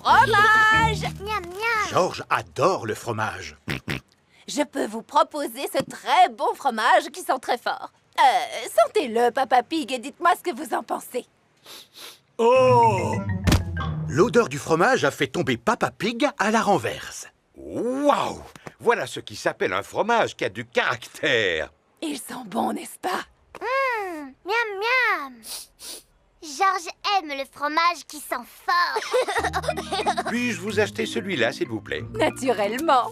Fromage! Miam, miam. Georges adore le fromage. Je peux vous proposer ce très bon fromage qui sent très fort. Sentez-le, Papa Pig, et dites-moi ce que vous en pensez. Oh! L'odeur du fromage a fait tomber Papa Pig à la renverse. Waouh! Voilà ce qui s'appelle un fromage qui a du caractère. Il sent bon, n'est-ce pas? Miam, miam. Georges aime le fromage qui sent fort. Puis-je vous acheter celui-là, s'il vous plaît? Naturellement.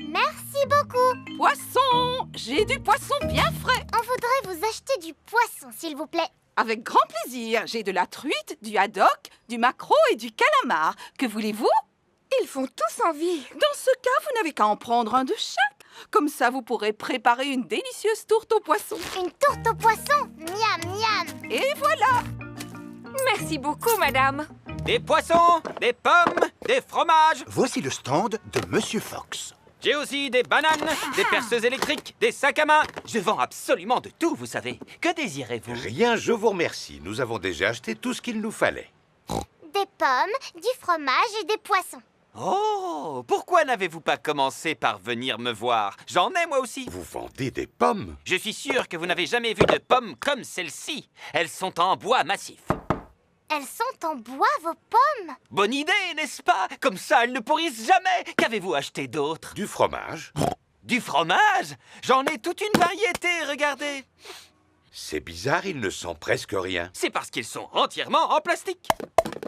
Merci beaucoup. Poisson! J'ai du poisson bien frais. On voudrait vous acheter du poisson, s'il vous plaît. Avec grand plaisir. J'ai de la truite, du haddock, du maquereau et du calamar. Que voulez-vous? Ils font tous envie. Dans ce cas, vous n'avez qu'à en prendre un de chaque. Comme ça, vous pourrez préparer une délicieuse tourte au poisson. Une tourte au poisson. Miam, miam. Et voilà! Merci beaucoup, madame. Des poissons, des pommes, des fromages. Voici le stand de Monsieur Fox. J'ai aussi des bananes, des perceuses électriques, des sacs à main. Je vends absolument de tout, vous savez. Que désirez-vous? Rien, je vous remercie. Nous avons déjà acheté tout ce qu'il nous fallait. Des pommes, du fromage et des poissons. Oh, pourquoi n'avez-vous pas commencé par venir me voir? J'en ai moi aussi. Vous vendez des pommes? Je suis sûr que vous n'avez jamais vu de pommes comme celle-ci. Elles sont en bois massif. Elles sont en bois, vos pommes? Bonne idée, n'est-ce pas? Comme ça, elles ne pourrissent jamais. Qu'avez-vous acheté d'autre? Du fromage? Du fromage? J'en ai toute une variété, regardez. C'est bizarre, il ne sent presque rien. C'est parce qu'ils sont entièrement en plastique.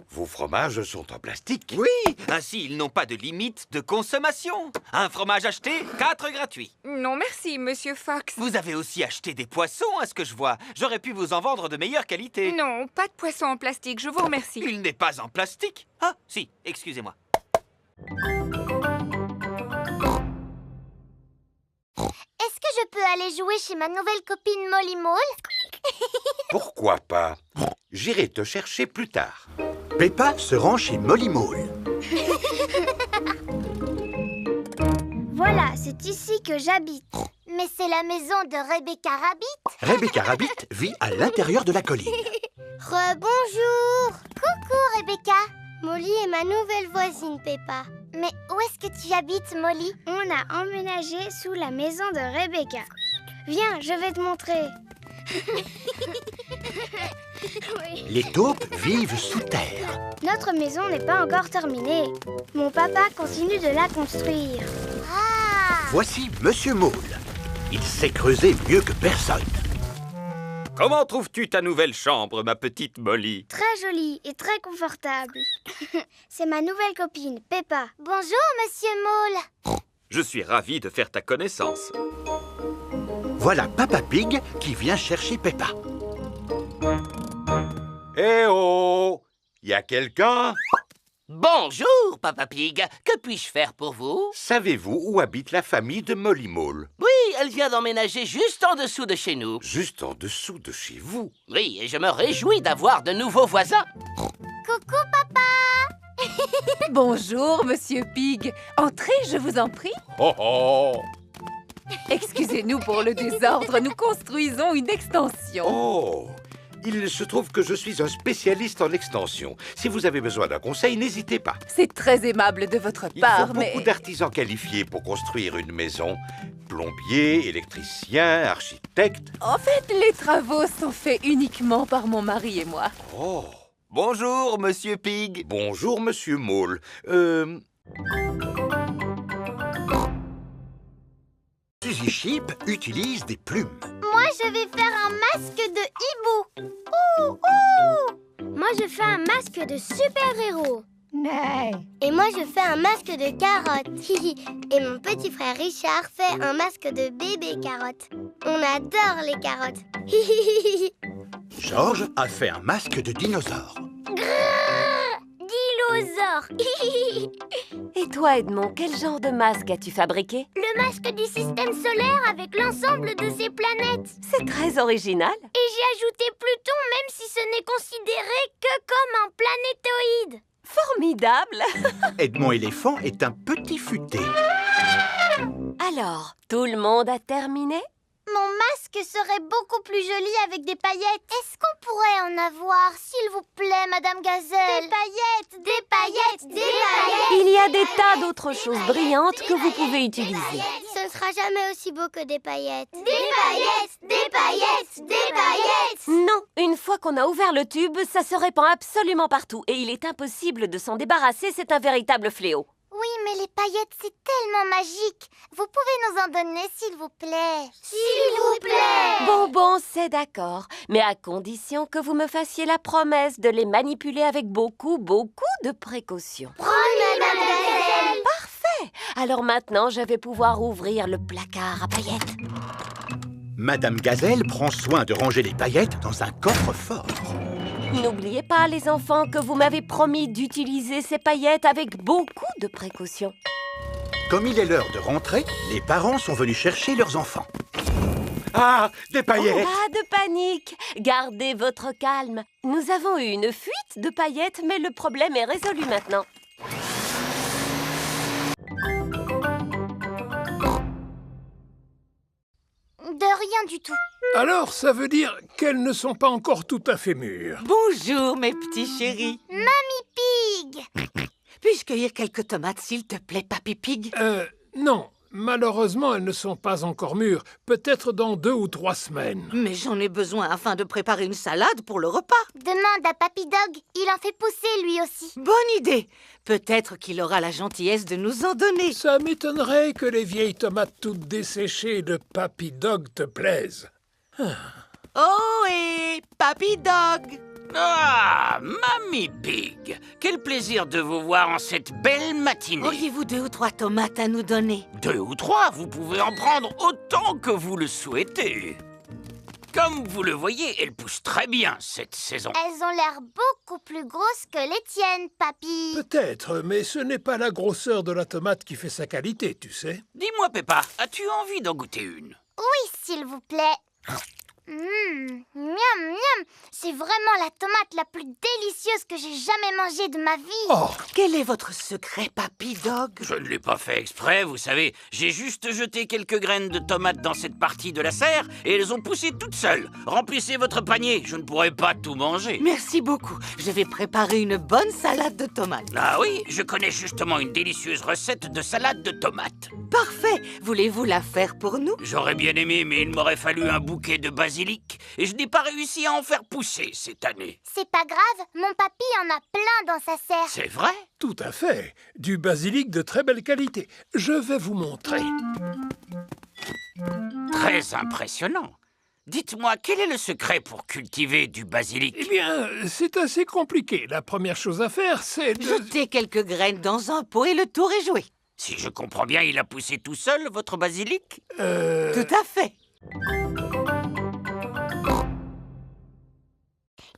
Vos fromages sont en plastique? Oui, ainsi ils n'ont pas de limite de consommation. Un fromage acheté, 4 gratuits. Non, merci, monsieur Fox. Vous avez aussi acheté des poissons, à ce que je vois. J'aurais pu vous en vendre de meilleure qualité. Non, pas de poisson en plastique, je vous remercie. Il n'est pas en plastique. Ah, si, excusez-moi. Est-ce que je peux aller jouer chez ma nouvelle copine Molly Mole? Pourquoi pas? J'irai te chercher plus tard. Peppa se rend chez Molly Mole. Voilà, c'est ici que j'habite. Mais c'est la maison de Rebecca Rabbit. Rebecca Rabbit vit à l'intérieur de la colline. Rebonjour. Coucou Rebecca. Molly est ma nouvelle voisine, Peppa. Mais où est-ce que tu habites, Molly? On a emménagé sous la maison de Rebecca. Viens, je vais te montrer. Oui. Les taupes vivent sous terre. Notre maison n'est pas encore terminée. Mon papa continue de la construire. Ah! Voici Monsieur Mole. Il sait creuser mieux que personne. Comment trouves-tu ta nouvelle chambre, ma petite Molly? Très jolie et très confortable. C'est ma nouvelle copine, Peppa. Bonjour, Monsieur Mole. Je suis ravi de faire ta connaissance. Voilà Papa Pig qui vient chercher Peppa. Eh oh! Y a quelqu'un? Bonjour, Papa Pig. Que puis-je faire pour vous? Savez-vous où habite la famille de Molly Mole? Oui, elle vient d'emménager juste en dessous de chez nous. Juste en dessous de chez vous? Oui, et je me réjouis d'avoir de nouveaux voisins. Coucou, papa. Bonjour, Monsieur Pig. Entrez, je vous en prie. Oh oh! Excusez-nous pour le désordre, nous construisons une extension. Oh! Il se trouve que je suis un spécialiste en extension. Si vous avez besoin d'un conseil, n'hésitez pas. C'est très aimable de votre Il part, faut mais... beaucoup d'artisans qualifiés pour construire une maison. Plombiers, électriciens, architectes. En fait, les travaux sont faits uniquement par mon mari et moi. Oh! Bonjour, Monsieur Pig. Bonjour, Monsieur Mole. Suzy Sheep utilise des plumes. Moi, je vais faire un masque de hibou. Ouh, ouh. Moi, je fais un masque de super-héros. Mais... Et moi, je fais un masque de carotte. Et mon petit frère Richard fait un masque de bébé carotte. On adore les carottes. Georges a fait un masque de dinosaure. Dinosaure. Et toi, Edmond, quel genre de masque as-tu fabriqué? Le masque du système solaire avec l'ensemble de ses planètes. C'est très original. Et j'ai ajouté Pluton, même si ce n'est considéré que comme un planétoïde. Formidable. Edmond éléphant est un petit futé. Alors, tout le monde a terminé? Mon masque serait beaucoup plus joli avec des paillettes. Est-ce qu'on pourrait en avoir, s'il vous plaît, Madame Gazelle? Des paillettes, des paillettes, des paillettes. Il y a des tas d'autres choses brillantes que vous pouvez utiliser. Ce ne sera jamais aussi beau que des paillettes. Des paillettes, des paillettes, des paillettes. Non, une fois qu'on a ouvert le tube, ça se répand absolument partout et il est impossible de s'en débarrasser, c'est un véritable fléau. Oui, mais les paillettes, c'est tellement magique. Vous pouvez nous en donner, s'il vous plaît? S'il vous plaît. Bon, c'est d'accord. Mais à condition que vous me fassiez la promesse de les manipuler avec beaucoup de précautions. Promis, Madame Gazelle. Parfait. Alors maintenant, je vais pouvoir ouvrir le placard à paillettes. Madame Gazelle prend soin de ranger les paillettes dans un coffre-fort. N'oubliez pas, les enfants, que vous m'avez promis d'utiliser ces paillettes avec beaucoup de précautions. Comme il est l'heure de rentrer, les parents sont venus chercher leurs enfants. Ah, des paillettes! Pas de panique. Gardez votre calme. Nous avons eu une fuite de paillettes, mais le problème est résolu maintenant. De rien du tout. Alors, ça veut dire qu'elles ne sont pas encore tout à fait mûres. Bonjour, mes petits chéris. Mamie Pig. Puis-je cueillir quelques tomates, s'il te plaît, Papy Pig? Non. Malheureusement, elles ne sont pas encore mûres. Peut-être dans 2 ou 3 semaines. Mais j'en ai besoin afin de préparer une salade pour le repas. Demande à Papy Dog. Il en fait pousser, lui aussi. Bonne idée. Peut-être qu'il aura la gentillesse de nous en donner. Ça m'étonnerait que les vieilles tomates toutes desséchées de Papy Dog te plaisent. Oh, et Papy Dog! Ah, Mamie Pig, quel plaisir de vous voir en cette belle matinée. Auriez-vous 2 ou 3 tomates à nous donner? 2 ou 3, vous pouvez en prendre autant que vous le souhaitez. Comme vous le voyez, elles poussent très bien cette saison. Elles ont l'air beaucoup plus grosses que les tiennes, Papy. Peut-être, mais ce n'est pas la grosseur de la tomate qui fait sa qualité, tu sais. Dis-moi, Peppa, as-tu envie d'en goûter une? Oui, s'il vous plaît. Miam, miam. C'est vraiment la tomate la plus délicieuse que j'ai jamais mangée de ma vie. Oh! Quel est votre secret, Papy Dog? Je ne l'ai pas fait exprès, vous savez. J'ai juste jeté quelques graines de tomates dans cette partie de la serre et elles ont poussé toutes seules. Remplissez votre panier, je ne pourrai pas tout manger. Merci beaucoup. Je vais préparer une bonne salade de tomates. Ah oui, je connais justement une délicieuse recette de salade de tomates. Parfait. Voulez-vous la faire pour nous? J'aurais bien aimé, mais il m'aurait fallu un bouquet de basilic et je n'ai pas réussi à en faire pousser cette année. C'est pas grave, mon papy en a plein dans sa serre. C'est vrai? Tout à fait. Du basilic de très belle qualité. Je vais vous montrer. Très impressionnant. Dites-moi, quel est le secret pour cultiver du basilic? Eh bien, c'est assez compliqué. La première chose à faire, c'est de... Jetez quelques graines dans un pot et le tour est joué. Si je comprends bien, il a poussé tout seul, votre basilic? Tout à fait.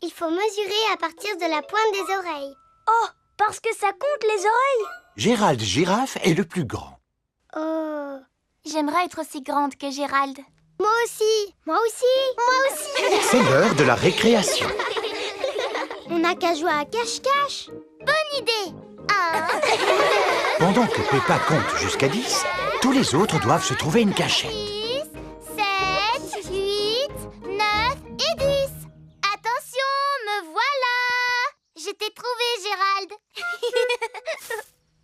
Il faut mesurer à partir de la pointe des oreilles. Oh, parce que ça compte les oreilles. Gérald Girafe est le plus grand. Oh. J'aimerais être aussi grande que Gérald. Moi aussi. Moi aussi. Moi aussi. C'est l'heure de la récréation. On n'a qu'à jouer à cache-cache. Bonne idée. 1, Pendant que Peppa compte jusqu'à 10, tous les autres doivent se trouver une cachette. 6, 7, 8, 9 et 10. Attention, me voilà. Je t'ai trouvé, Gérald.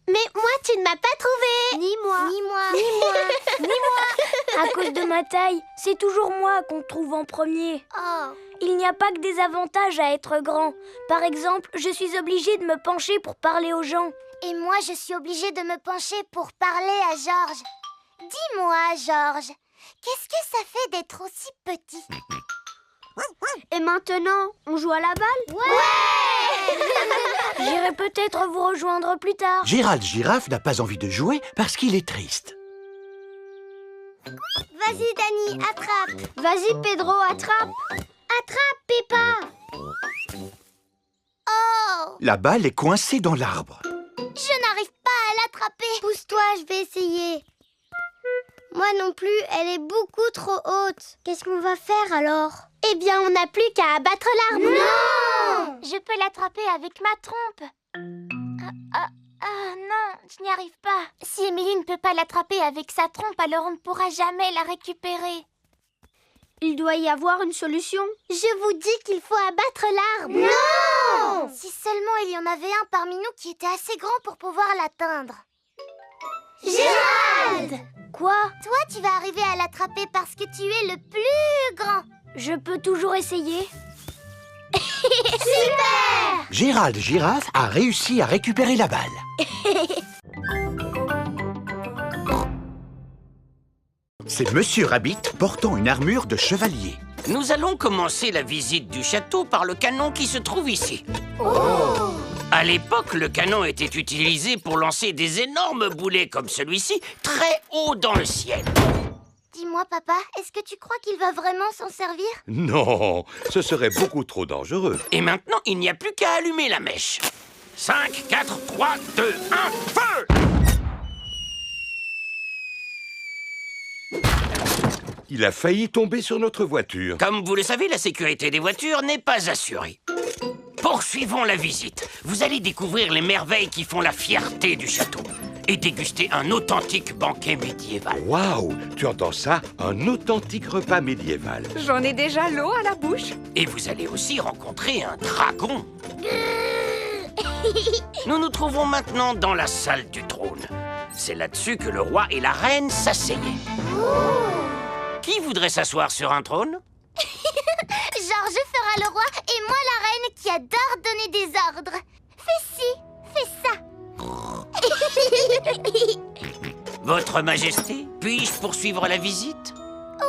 Mais moi, tu ne m'as pas trouvé. Ni moi. Ni moi. Ni moi. Ni moi. À cause de ma taille, c'est toujours moi qu'on trouve en premier. Oh. Il n'y a pas que des avantages à être grand. Par exemple, je suis obligée de me pencher pour parler aux gens. Et moi, je suis obligée de me pencher pour parler à Georges. Dis-moi, Georges, qu'est-ce que ça fait d'être aussi petit? Et maintenant, on joue à la balle? Ouais. J'irai peut-être vous rejoindre plus tard. Gérald Girafe n'a pas envie de jouer parce qu'il est triste. Vas-y, Dani, attrape. Vas-y, Pedro, attrape. Attrape, Peppa. Oh. La balle est coincée dans l'arbre. Je n'arrive pas à l'attraper. Pousse-toi, je vais essayer. Moi non plus, elle est beaucoup trop haute. Qu'est-ce qu'on va faire alors? Eh bien, on n'a plus qu'à abattre l'arbre. Non! Je peux l'attraper avec ma trompe. Non, je n'y arrive pas. Si Émilie ne peut pas l'attraper avec sa trompe, alors on ne pourra jamais la récupérer. Il doit y avoir une solution. Je vous dis qu'il faut abattre l'arbre. Non! Si seulement il y en avait un parmi nous qui était assez grand pour pouvoir l'atteindre. Gérald! Quoi? Toi, tu vas arriver à l'attraper parce que tu es le plus grand. Je peux toujours essayer. Super! Gérald Girafe a réussi à récupérer la balle. C'est Monsieur Rabbit portant une armure de chevalier. Nous allons commencer la visite du château par le canon qui se trouve ici. Oh! À l'époque, le canon était utilisé pour lancer des énormes boulets comme celui-ci, très haut dans le ciel. Dis-moi, papa, est-ce que tu crois qu'il va vraiment s'en servir? Non, ce serait beaucoup trop dangereux. Et maintenant, il n'y a plus qu'à allumer la mèche. 5, 4, 3, 2, 1, feu! Il a failli tomber sur notre voiture. Comme vous le savez, la sécurité des voitures n'est pas assurée. Poursuivons la visite. Vous allez découvrir les merveilles qui font la fierté du château et déguster un authentique banquet médiéval. Waouh, tu entends ça? Un authentique repas médiéval. J'en ai déjà l'eau à la bouche. Et vous allez aussi rencontrer un dragon. Nous nous trouvons maintenant dans la salle du trône. C'est là-dessus que le roi et la reine s'asseyaient. Qui voudrait s'asseoir sur un trône? Georges fera le roi et moi la reine qui adore donner des ordres. Fais ci, fais ça. Votre Majesté, puis-je poursuivre la visite?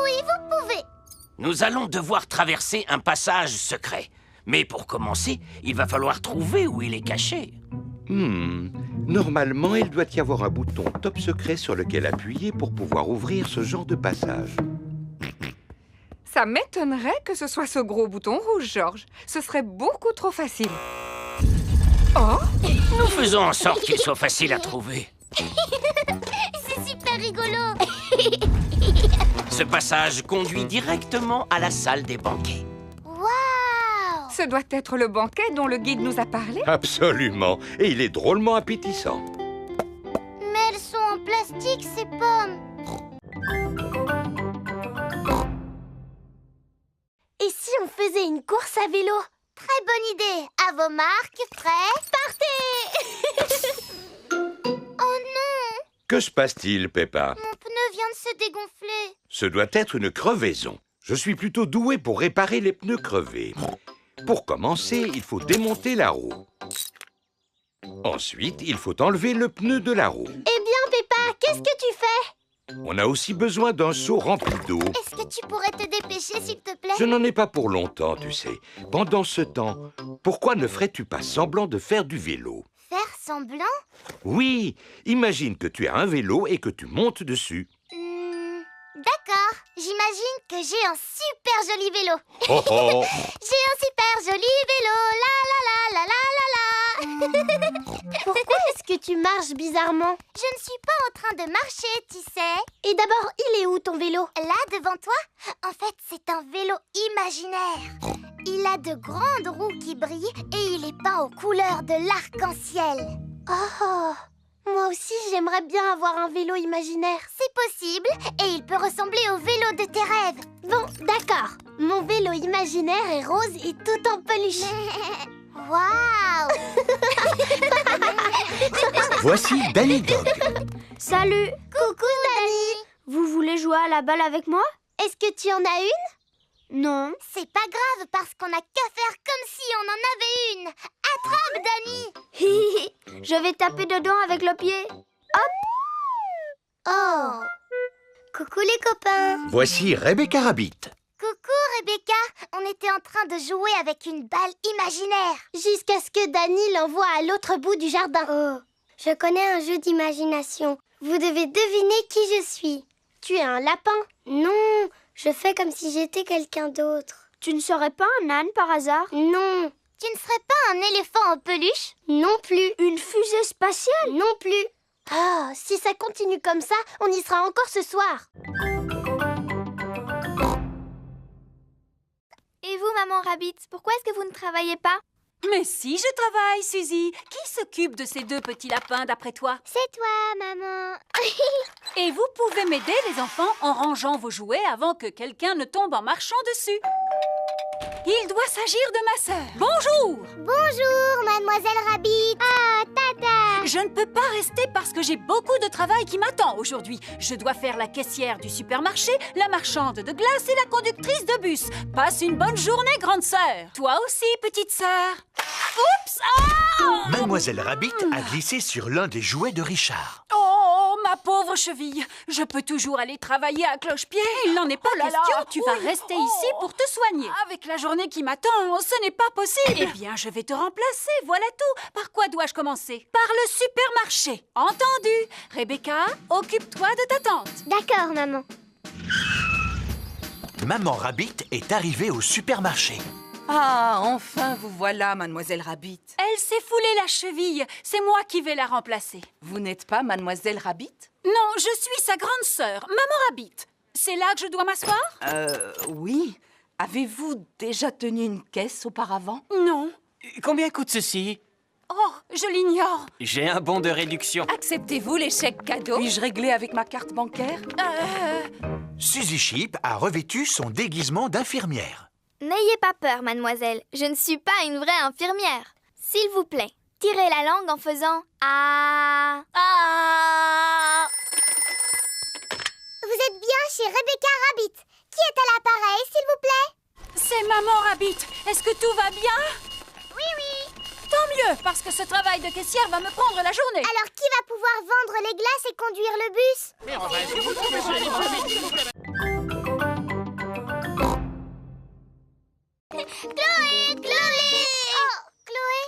Oui, vous pouvez. Nous allons devoir traverser un passage secret. Mais pour commencer, il va falloir trouver où il est caché. Normalement, il doit y avoir un bouton top secret sur lequel appuyer pour pouvoir ouvrir ce genre de passage. Ça m'étonnerait que ce soit ce gros bouton rouge, Georges. Ce serait beaucoup trop facile. Oh! Nous faisons en sorte qu'il soit facile à trouver. C'est super rigolo. Ce passage conduit directement à la salle des banquets. Waouh! Ce doit être le banquet dont le guide nous a parlé. Absolument. Et il est drôlement appétissant. Mais elles sont en plastique, ces pommes. Et si on faisait une course à vélo? Très bonne idée. À vos marques, prêts, partez. Oh non! Que se passe-t-il, Peppa? Mon pneu vient de se dégonfler. Ce doit être une crevaison. Je suis plutôt doué pour réparer les pneus crevés. Pour commencer, il faut démonter la roue. Ensuite, il faut enlever le pneu de la roue. Eh bien, Peppa, qu'est-ce que tu fais? On a aussi besoin d'un seau rempli d'eau. Est-ce que tu pourrais te dépêcher, s'il te plaît? Je n'en ai pas pour longtemps, tu sais. Pendant ce temps, pourquoi ne ferais-tu pas semblant de faire du vélo? Faire semblant? Oui, imagine que tu as un vélo et que tu montes dessus. D'accord. J'imagine que j'ai un super joli vélo. Oh oh. J'ai un super joli vélo. La la la la la la la. Pourquoi est-ce que tu marches bizarrement? Je ne suis pas en train de marcher, tu sais. Et d'abord, il est où ton vélo? Là, devant toi. En fait, c'est un vélo imaginaire. Il a de grandes roues qui brillent et il est peint aux couleurs de l'arc-en-ciel. Oh! Moi aussi, j'aimerais bien avoir un vélo imaginaire. C'est possible, et il peut ressembler au vélo de tes rêves. Bon, d'accord. Mon vélo imaginaire est rose et tout en peluche. Waouh! Voici Danny Dog. Salut! Coucou, Danny! Vous voulez jouer à la balle avec moi? Est-ce que tu en as une? Non. C'est pas grave, parce qu'on n'a qu'à faire comme si on en avait une. Attrape, Danny! Je vais taper dedans avec le pied. Hop! Oh! Coucou les copains! Voici Rebecca Rabbit. Coucou Rebecca! On était en train de jouer avec une balle imaginaire. Jusqu'à ce que Danny l'envoie à l'autre bout du jardin. Oh! Je connais un jeu d'imagination. Vous devez deviner qui je suis. Tu es un lapin? Non! Je fais comme si j'étais quelqu'un d'autre. Tu ne serais pas un âne par hasard? Non. Tu ne serais pas un éléphant en peluche? Non plus. Une fusée spatiale? Non plus. Ah, si ça continue comme ça, on y sera encore ce soir. Et vous, maman Rabbit, pourquoi est-ce que vous ne travaillez pas? Mais si je travaille, Suzy. Qui s'occupe de ces deux petits lapins d'après toi? C'est toi, maman. Et vous pouvez m'aider, les enfants, en rangeant vos jouets avant que quelqu'un ne tombe en marchant dessus. Il doit s'agir de ma sœur. Bonjour! Bonjour, mademoiselle Rabbit. Ah, tata. Je ne peux pas rester parce que j'ai beaucoup de travail qui m'attend aujourd'hui. Je dois faire la caissière du supermarché, la marchande de glace et la conductrice de bus. Passe une bonne journée, grande sœur. Toi aussi, petite sœur. Oups! Ah! Mademoiselle Rabbit a glissé sur l'un des jouets de Richard. Oh, ma pauvre cheville. Je peux toujours aller travailler à cloche-pied. Il n'en est pas question. Tu vas rester ici pour te soigner. Avec la journée qui m'attend, ce n'est pas possible. Eh bien, je vais te remplacer. Voilà tout. Par quoi dois-je commencer? Par le supermarché. Entendu. Rebecca, occupe-toi de ta tante. D'accord, maman. Maman Rabbit est arrivée au supermarché. Ah, enfin vous voilà, mademoiselle Rabbit. Elle s'est foulé la cheville. C'est moi qui vais la remplacer. Vous n'êtes pas mademoiselle Rabbit? Non, je suis sa grande sœur, Maman Rabbit. C'est là que je dois m'asseoir? Oui. Avez-vous déjà tenu une caisse auparavant? Non. Combien coûte ceci? Oh, je l'ignore. J'ai un bon de réduction. Acceptez-vous les chèques cadeaux? Puis-je régler avec ma carte bancaire? Suzy Sheep a revêtu son déguisement d'infirmière. N'ayez pas peur, mademoiselle. Je ne suis pas une vraie infirmière. S'il vous plaît, tirez la langue en faisant ah. Ah. Vous êtes bien chez Rebecca Rabbit. Qui est à l'appareil, s'il vous plaît? C'est Maman Rabbit. Est-ce que tout va bien? Oui, oui. Tant mieux, parce que ce travail de caissière va me prendre la journée. Alors, qui va pouvoir vendre les glaces et conduire le bus? Chloé! Chloé! Oh, Chloé!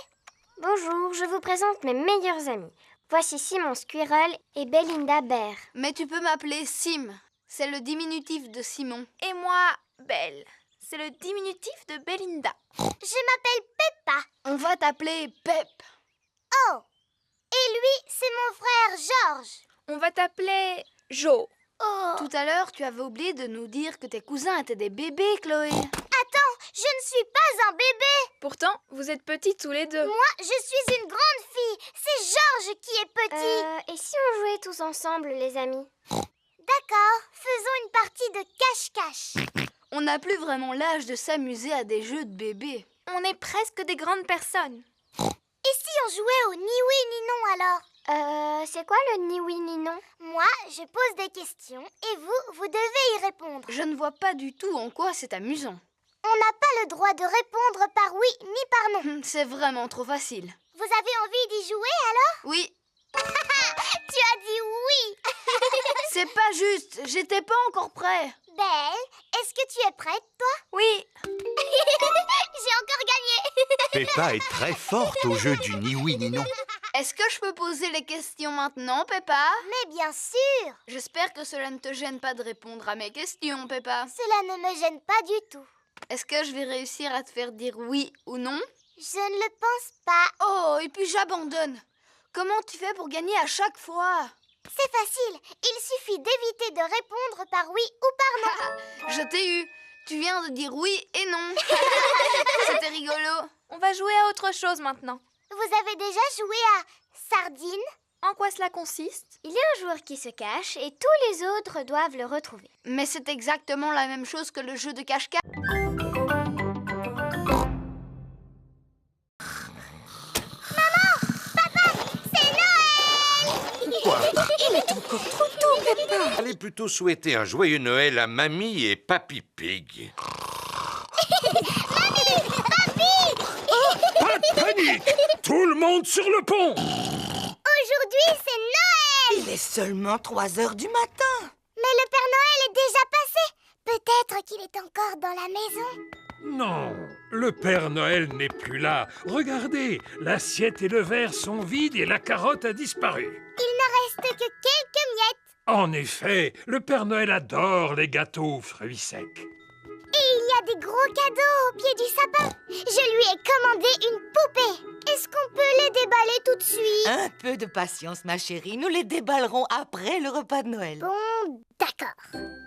Bonjour, je vous présente mes meilleurs amis. Voici Simon Squirrel et Belinda Bear. Mais tu peux m'appeler Sim. C'est le diminutif de Simon. Et moi, Belle. C'est le diminutif de Belinda. Je m'appelle Peppa. On va t'appeler Pep. Oh! Et lui, c'est mon frère George. On va t'appeler Joe. Oh! Tout à l'heure, tu avais oublié de nous dire que tes cousins étaient des bébés, Chloé. Attends, je ne suis pas un bébé. Pourtant, vous êtes petits tous les deux. Moi, je suis une grande fille. C'est George qui est petit. Et si on jouait tous ensemble, les amis? D'accord, faisons une partie de cache-cache. On n'a plus vraiment l'âge de s'amuser à des jeux de bébés. On est presque des grandes personnes. Et si on jouait au ni oui ni non alors? C'est quoi le ni oui ni non? Moi, je pose des questions et vous devez y répondre. Je ne vois pas du tout en quoi c'est amusant. On n'a pas le droit de répondre par oui ni par non. C'est vraiment trop facile. Vous avez envie d'y jouer alors? Oui. Tu as dit oui. C'est pas juste, j'étais pas encore prêt. Belle, est-ce que tu es prête, toi? Oui. J'ai encore gagné. Peppa est très forte au jeu du ni oui ni non. Est-ce que je peux poser les questions maintenant, Peppa? Mais bien sûr. J'espère que cela ne te gêne pas de répondre à mes questions, Peppa. Cela ne me gêne pas du tout. Est-ce que je vais réussir à te faire dire oui ou non? Je ne le pense pas. Oh, et puis j'abandonne. Comment tu fais pour gagner à chaque fois? C'est facile. Il suffit d'éviter de répondre par oui ou par non. Je t'ai eu. Tu viens de dire oui et non. C'était rigolo. On va jouer à autre chose maintenant. Vous avez déjà joué à Sardine? En quoi cela consiste? Il y a un joueur qui se cache et tous les autres doivent le retrouver. Mais c'est exactement la même chose que le jeu de cache-cache. Il est encore trop tôt, Peppa. Allez plutôt souhaiter un joyeux Noël à Mamie et Papy Pig. Pas de panique! Tout le monde sur le pont! Aujourd'hui, c'est Noël! Il est seulement 3 heures du matin. Mais le Père Noël est déjà passé. Peut-être qu'il est encore dans la maison. Non, le Père Noël n'est plus là. Regardez, l'assiette et le verre sont vides et la carotte a disparu. Il ne reste que quelques miettes. En effet, le Père Noël adore les gâteaux aux fruits secs. Et il y a des gros cadeaux au pied du sapin. Je lui ai commandé une poupée. Est-ce qu'on peut les déballer tout de suite? Un peu de patience, ma chérie. Nous les déballerons après le repas de Noël. Bon, d'accord.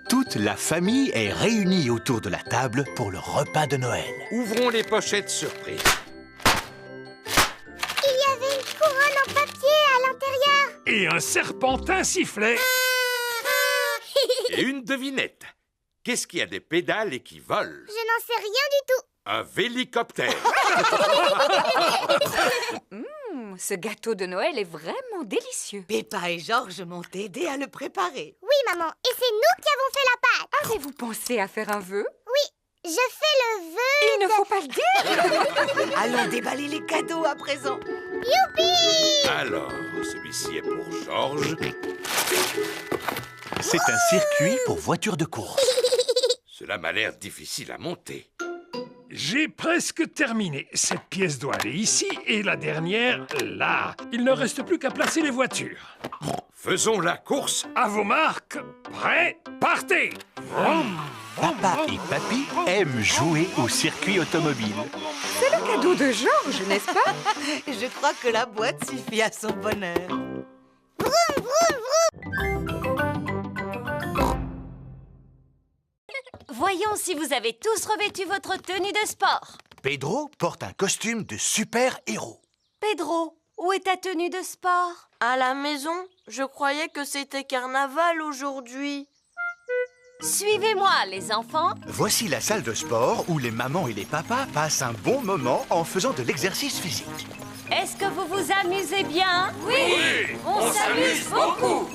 Toute la famille est réunie autour de la table pour le repas de Noël. Ouvrons les pochettes surprises. et un serpentin sifflait. Et une devinette. Qu'est-ce qui a des pédales et qui vole? Je n'en sais rien du tout. Un vélicoptère. Ce gâteau de Noël est vraiment délicieux. Peppa et Georges m'ont aidé à le préparer. Oui, maman, et c'est nous qui avons fait la pâte. Avez-vous pensé à faire un vœu? Oui, je fais le vœu. Il ne faut pas le dire. Allons déballer les cadeaux à présent. Youpi! Alors, celui-ci est pour Georges. C'est un circuit pour voitures de course. Cela m'a l'air difficile à monter. J'ai presque terminé. Cette pièce doit aller ici et la dernière là. Il ne reste plus qu'à placer les voitures. Faisons la course. À vos marques, prêts, partez! Papa et Papy aiment jouer au circuit automobile. C'est le cadeau de Georges, n'est-ce pas? Je crois que la boîte suffit à son bonheur. Vroom, vroom, vroom. Voyons si vous avez tous revêtu votre tenue de sport. Pedro porte un costume de super-héros. Pedro, où est ta tenue de sport? À la maison, je croyais que c'était carnaval aujourd'hui. Suivez-moi, les enfants. Voici la salle de sport où les mamans et les papas passent un bon moment en faisant de l'exercice physique. Est-ce que vous vous amusez bien? Oui, on s'amuse beaucoup.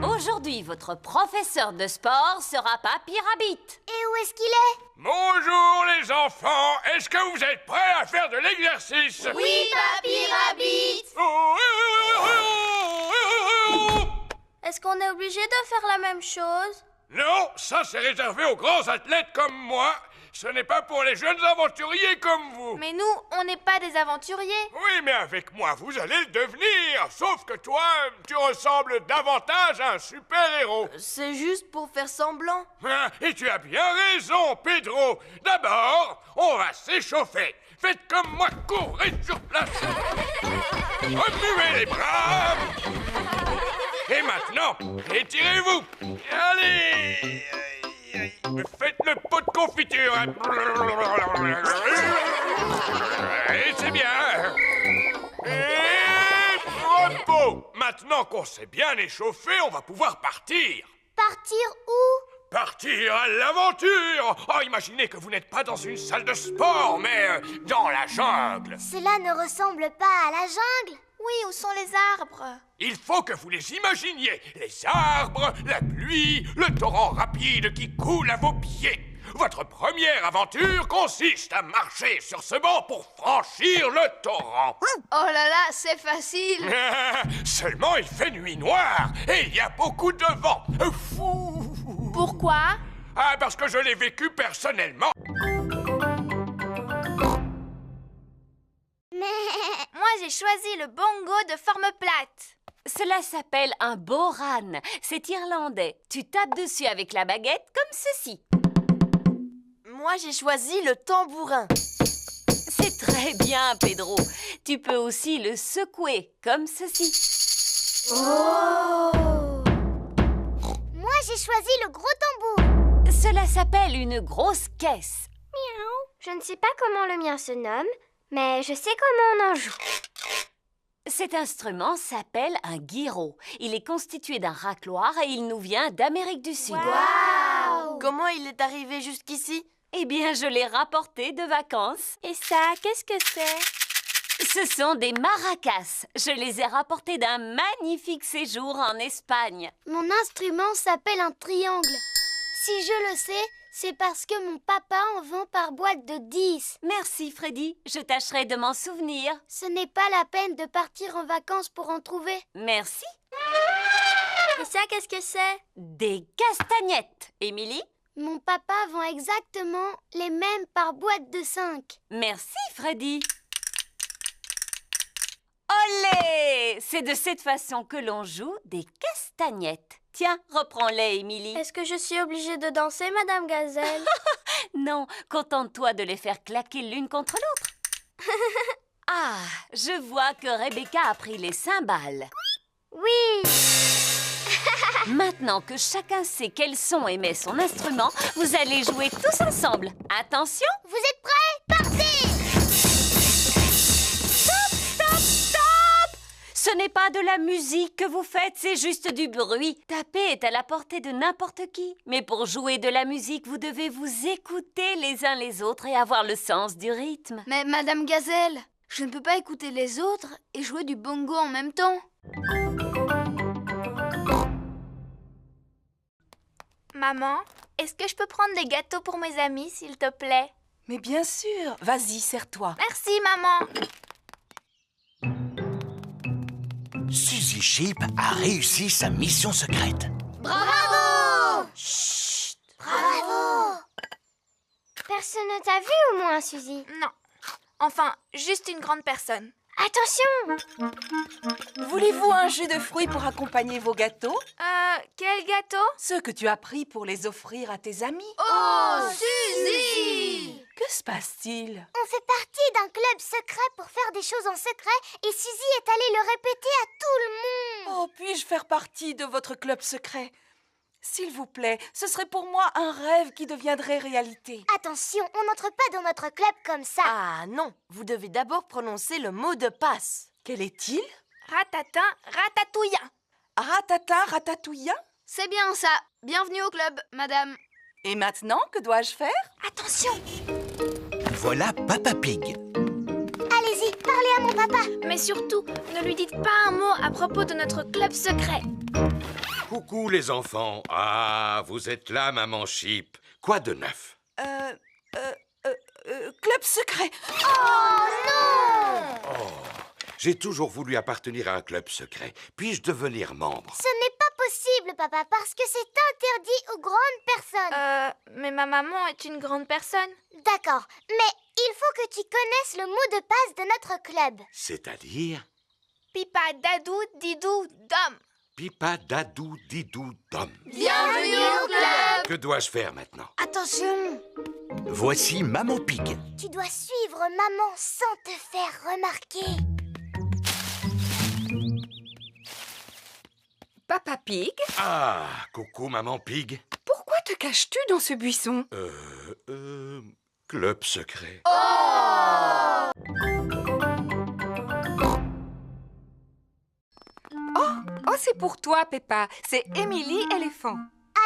Aujourd'hui, votre professeur de sport sera Papy Rabbit. Et où est-ce qu'il est? Bonjour les enfants, est-ce que vous êtes prêts à faire de l'exercice? Oui, Papy Rabbit. Est-ce qu'on est obligé de faire la même chose? Non, ça c'est réservé aux grands athlètes comme moi. Ce n'est pas pour les jeunes aventuriers comme vous. Mais nous, on n'est pas des aventuriers. Oui, mais avec moi, vous allez le devenir. Sauf que toi, tu ressembles davantage à un super-héros. C'est juste pour faire semblant. Et tu as bien raison, Pedro. D'abord, on va s'échauffer. Faites comme moi, courez sur place. Remuez les bras. Et maintenant, étirez-vous. Allez. Faites le pot de confiture. Et c'est bien. Et repos. Maintenant qu'on s'est bien échauffé, on va pouvoir partir. Partir où? Partir à l'aventure. Oh, imaginez que vous n'êtes pas dans une salle de sport, mais dans la jungle. Cela ne ressemble pas à la jungle. Oui, où sont les arbres? Il faut que vous les imaginiez. Les arbres, la pluie, le torrent rapide qui coule à vos pieds. Votre première aventure consiste à marcher sur ce banc pour franchir le torrent. Oh là là, c'est facile. Seulement, il fait nuit noire et il y a beaucoup de vent. Fou. Pourquoi? Ah, parce que je l'ai vécu personnellement. Moi, j'ai choisi le bongo de forme plate. Cela s'appelle un boran. C'est irlandais. Tu tapes dessus avec la baguette comme ceci. Moi, j'ai choisi le tambourin. C'est très bien, Pedro. Tu peux aussi le secouer comme ceci. Oh! Moi, j'ai choisi le gros tambour. Cela s'appelle une grosse caisse. Miaou. Je ne sais pas comment le mien se nomme, mais je sais comment on en joue. Cet instrument s'appelle un guiro. Il est constitué d'un racloir et il nous vient d'Amérique du Sud. Wow! Comment il est arrivé jusqu'ici? Eh bien, je l'ai rapporté de vacances. Et ça, qu'est-ce que c'est? Ce sont des maracas. Je les ai rapportés d'un magnifique séjour en Espagne. Mon instrument s'appelle un triangle. Si je le sais, c'est parce que mon papa en vend par boîte de 10. Merci, Freddy. Je tâcherai de m'en souvenir. Ce n'est pas la peine de partir en vacances pour en trouver. Merci. Et ça, qu'est-ce que c'est? Des castagnettes. Émilie? Mon papa vend exactement les mêmes par boîte de 5. Merci, Freddy. Olé! C'est de cette façon que l'on joue des castagnettes. Tiens, reprends-les, Émilie. Est-ce que je suis obligée de danser, Madame Gazelle? Non, contente-toi de les faire claquer l'une contre l'autre. Ah, je vois que Rebecca a pris les cymbales. Oui! Maintenant que chacun sait quel son émet son instrument, vous allez jouer tous ensemble. Attention! Vous êtes prêts? Partez! Stop, stop, stop! Ce Ce n'est pas de la musique que vous faites, c'est juste du bruit. Taper est à la portée de n'importe qui. Mais pour jouer de la musique, vous devez vous écouter les uns les autres et avoir le sens du rythme. Mais Madame Gazelle, je ne peux pas écouter les autres et jouer du bongo en même temps. Maman, est-ce que je peux prendre des gâteaux pour mes amis, s'il te plaît? Mais bien sûr. Vas-y, serre-toi. Merci, maman. Suzy Sheep a réussi sa mission secrète. Bravo! Chut! Bravo! Personne ne t'a vu au moins, Suzy? Non. Enfin, juste une grande personne. Attention! Voulez-vous un jus de fruits pour accompagner vos gâteaux? Quel gâteau? Ceux que tu as pris pour les offrir à tes amis. Oh, Suzy! Que se passe-t-il? On fait partie d'un club secret pour faire des choses en secret et Suzy est allée le répéter à tout le monde. Oh, puis-je faire partie de votre club secret? S'il vous plaît, ce serait pour moi un rêve qui deviendrait réalité. Attention, on n'entre pas dans notre club comme ça. Ah non, vous devez d'abord prononcer le mot de passe. Quel est-il? Ratatin, ratatouillant. Ratatin, ratatouillant? C'est bien ça. Bienvenue au club, madame. Et maintenant, que dois-je faire? Attention! Voilà Papa Pig. Allez-y, parlez à mon papa. Mais surtout, ne lui dites pas un mot à propos de notre club secret. Coucou les enfants. Ah, vous êtes là, maman Sheep. Quoi de neuf? Club secret. Oh non! Oh, j'ai toujours voulu appartenir à un club secret. Puis-je devenir membre? Ce n'est pas possible, papa, parce que c'est interdit aux grandes personnes. Mais ma maman est une grande personne. D'accord, mais il faut que tu connaisses le mot de passe de notre club. C'est-à-dire? Pipa, dadou, didou, dom. Pipa, dadou, didou, dom. Bienvenue au club! Que dois-je faire maintenant? Attention! Voici Maman Pig. Tu dois suivre maman sans te faire remarquer. Papa Pig, Ah, coucou maman Pig. pourquoi te caches-tu dans ce buisson? Club secret. Oh, c'est pour toi, Peppa. C'est Émilie éléphant.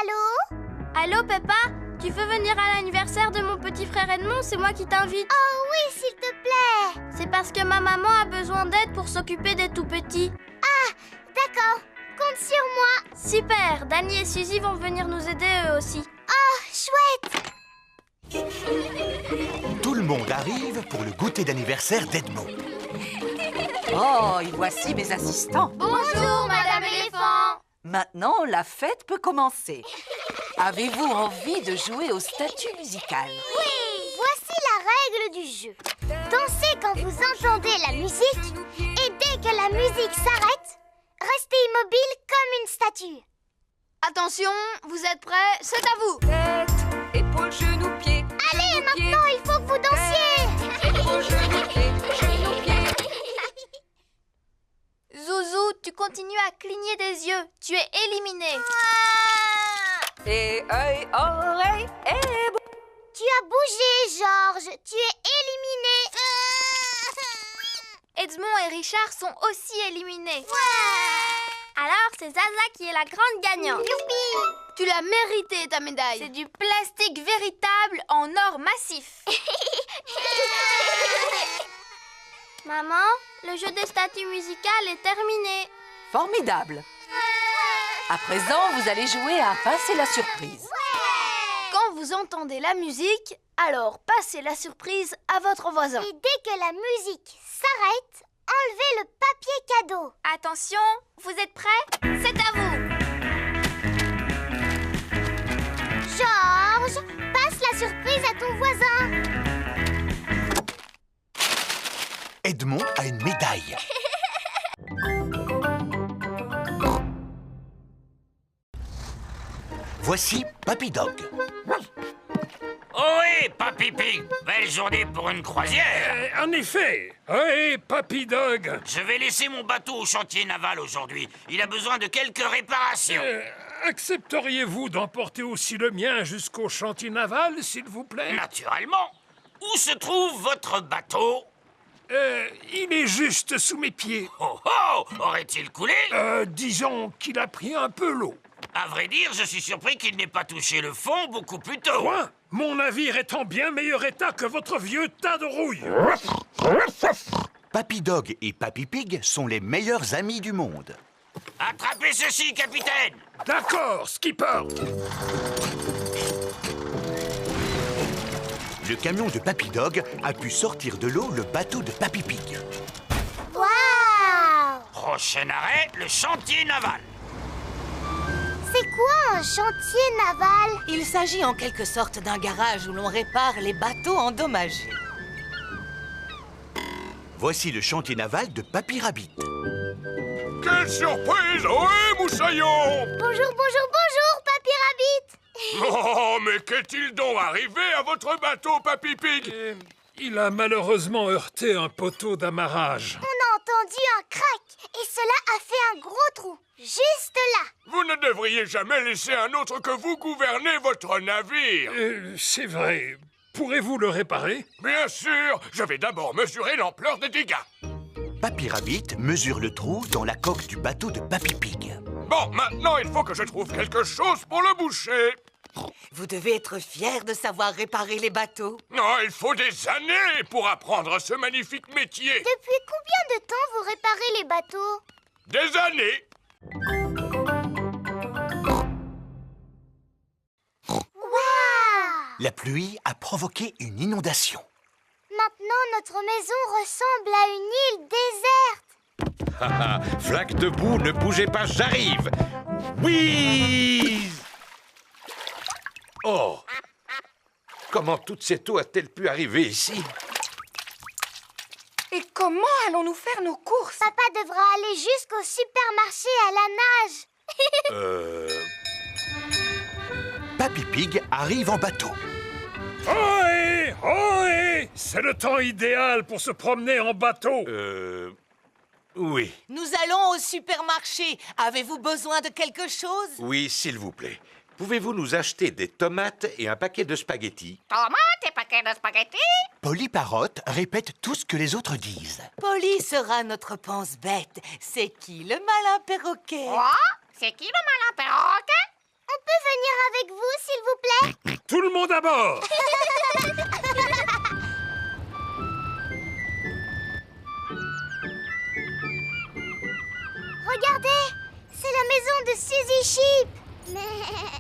Allô? Allô, Peppa? Tu veux venir à l'anniversaire de mon petit frère Edmond? C'est moi qui t'invite. Oh oui, s'il te plaît. C'est parce que ma maman a besoin d'aide pour s'occuper des tout-petits. Ah, d'accord. Compte sur moi. Super! Danny et Suzy vont venir nous aider eux aussi. Oh, chouette. Tout le monde arrive pour le goûter d'anniversaire d'Edmond. Oh, et voici mes assistants. Bonjour, madame éléphant. Maintenant, la fête peut commencer. Avez-vous envie de jouer au statut musical? Oui, voici la règle du jeu. Dansez quand vous entendez la musique et dès que la musique s'arrête, restez immobile comme une statue. Attention, vous êtes prêts? C'est à vous. Tête, épaules, genoux, pieds. Allez, maintenant, il faut que vous dansiez. Épaules, genoux, pieds, genoux, pieds. Zouzou, tu continues à cligner des yeux. Tu es éliminé. Et œil, oreille, et bouche. Tu as bougé, Georges. Tu es éliminé. Edmond et Richard sont aussi éliminés. Alors, c'est Zaza qui est la grande gagnante. Youpi! Tu l'as mérité, ta médaille. C'est du plastique véritable en or massif. Maman, le jeu des statues musicales est terminé. Formidable. À présent, vous allez jouer à passer la surprise. Quand vous entendez la musique, alors passez la surprise à votre voisin. Et dès que la musique s'arrête, enlevez le papier cadeau. Attention, vous êtes prêts? C'est à vous. Georges, passe la surprise à ton voisin. Edmond a une médaille. Voici Papy Dog. Ohé, Papy Pig! Belle journée pour une croisière! En effet. Oui, Papy Dog. Je vais laisser mon bateau au chantier naval aujourd'hui. Il a besoin de quelques réparations. Accepteriez-vous d'emporter aussi le mien jusqu'au chantier naval, s'il vous plaît? Naturellement. Où se trouve votre bateau? Il est juste sous mes pieds. Oh oh! Aurait-il coulé? Disons qu'il a pris un peu l'eau. À vrai dire, je suis surpris qu'il n'ait pas touché le fond beaucoup plus tôt. Quoi? Mon navire est en bien meilleur état que votre vieux tas de rouille. Papy Dog et Papy Pig sont les meilleurs amis du monde. Attrapez ceci, capitaine! D'accord, skipper. Le camion de Papy Dog a pu sortir de l'eau le bateau de Papy Pig. Waouh! Prochain arrêt, le chantier naval. C'est quoi un chantier naval? Il s'agit en quelque sorte d'un garage où l'on répare les bateaux endommagés. Voici le chantier naval de Papy Rabbit. Quelle surprise! Ohé, moussaillon! Bonjour, bonjour, bonjour, Papy Rabbit! Oh, mais qu'est-il donc arrivé à votre bateau, Papy Pig? Il a malheureusement heurté un poteau d'amarrage. On a entendu un crack et cela a fait un gros trou, juste là. Vous ne devriez jamais laisser un autre que vous gouverner votre navire. C'est vrai. Pourrez-vous le réparer? Bien sûr, je vais d'abord mesurer l'ampleur des dégâts. Papy Rabbit mesure le trou dans la coque du bateau de Papy Pig. Bon, maintenant, il faut que je trouve quelque chose pour le boucher. Vous devez être fier de savoir réparer les bateaux. Non, il faut des années pour apprendre ce magnifique métier. Depuis combien de temps vous réparez les bateaux? Des années. La pluie a provoqué une inondation. Maintenant, notre maison ressemble à une île déserte. Haha, flaque de boue, ne bougez pas, j'arrive. Oui! Oh! Comment toute cette eau a-t-elle pu arriver ici? Et comment allons-nous faire nos courses? Papa devra aller jusqu'au supermarché à la nage. Papy Pig arrive en bateau. Ohé! Ohé! C'est le temps idéal pour se promener en bateau. Oui. Nous allons au supermarché. Avez-vous besoin de quelque chose? Oui, s'il vous plaît. Pouvez-vous nous acheter des tomates et un paquet de spaghettis? Tomates et paquet de spaghettis? Polly Parrot répète tout ce que les autres disent. Polly sera notre pense-bête. C'est qui le malin perroquet? Quoi? C'est qui le malin perroquet? On peut venir avec vous, s'il vous plaît? Tout le monde à bord! Regardez, c'est la maison de Suzy Sheep.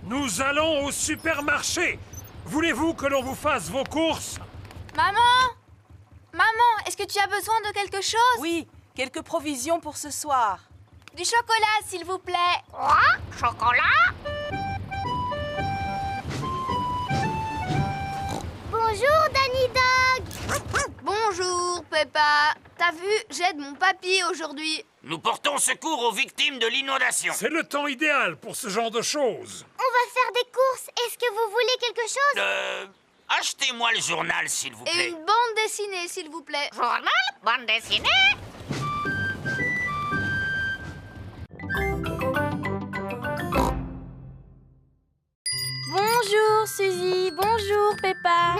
Nous allons au supermarché. Voulez-vous que l'on vous fasse vos courses? Maman! Maman, est-ce que tu as besoin de quelque chose? Oui, quelques provisions pour ce soir. Du chocolat, s'il vous plaît. Quoi? Chocolat? Bonjour, Danny Dog. Bonjour, Peppa. T'as vu, j'aide mon papy aujourd'hui. Nous portons secours aux victimes de l'inondation. C'est le temps idéal pour ce genre de choses. On va faire des courses. Est-ce que vous voulez quelque chose? Achetez-moi le journal, s'il vous Et plaît. une bande dessinée, s'il vous plaît. Journal? Bande dessinée? Bonjour Suzy, bonjour Peppa.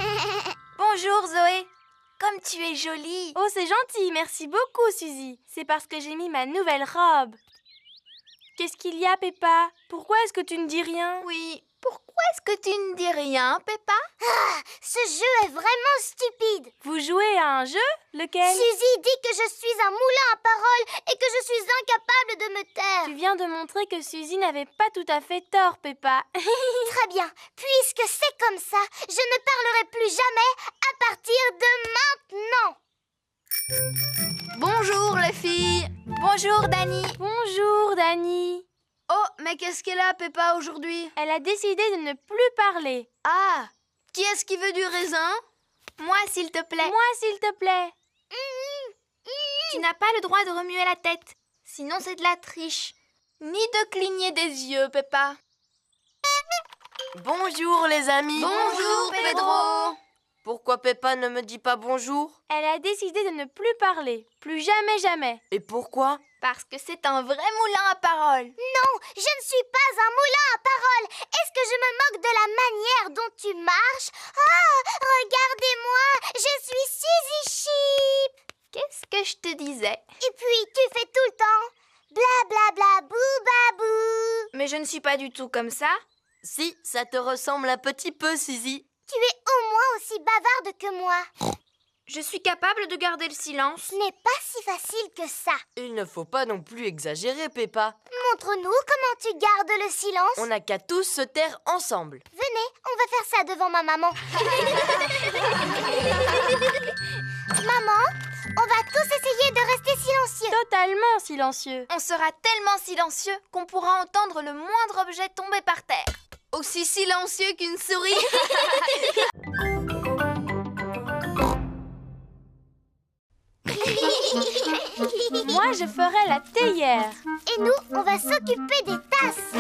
Bonjour Zoé. Comme tu es jolie. Oh, c'est gentil, merci beaucoup Suzy. C'est parce que j'ai mis ma nouvelle robe. Qu'est-ce qu'il y a, Peppa? Pourquoi est-ce que tu ne dis rien? Oui, pourquoi est-ce que tu ne dis rien, Peppa? Ah, ce jeu est vraiment stupide. Vous jouez à un jeu? Lequel? Suzy dit que je suis un moulin à paroles et que je suis incapable de me taire. Tu viens de montrer que Suzy n'avait pas tout à fait tort, Peppa. Très bien. Puisque c'est comme ça, je ne parlerai plus jamais à partir de maintenant. Bonjour les filles. Bonjour Dani. Bonjour Dani. Oh, mais qu'est-ce qu'elle a, Peppa, aujourd'hui? Elle a décidé de ne plus parler. Ah, qui est-ce qui veut du raisin? Moi, s'il te plaît. Moi, s'il te plaît. Tu n'as pas le droit de remuer la tête. Sinon, c'est de la triche. Ni de cligner des yeux, Peppa. Bonjour les amis. Bonjour, Pedro. Pourquoi Peppa ne me dit pas bonjour? Elle a décidé de ne plus parler. Plus jamais, jamais. Et pourquoi? Parce que c'est un vrai moulin à paroles. Non, je ne suis pas un moulin à paroles. Est-ce que je me moque de la manière dont tu marches? Ah, regardez-moi, je suis Suzy Sheep. je te disais. Et puis, tu fais tout le temps bla bla bla bou babou. Mais je ne suis pas du tout comme ça. Si, ça te ressemble un petit peu, Suzy. Tu es au moins aussi bavarde que moi. Je suis capable de garder le silence. Ce n'est pas si facile que ça. Il ne faut pas non plus exagérer, Peppa. Montre-nous comment tu gardes le silence. On n'a qu'à tous se taire ensemble. Venez, on va faire ça devant ma maman. Maman, on va tous essayer de rester silencieux. Totalement silencieux. On sera tellement silencieux qu'on pourra entendre le moindre objet tomber par terre. Aussi silencieux qu'une souris. Moi, je ferai la théière. Et nous, on va s'occuper des tasses.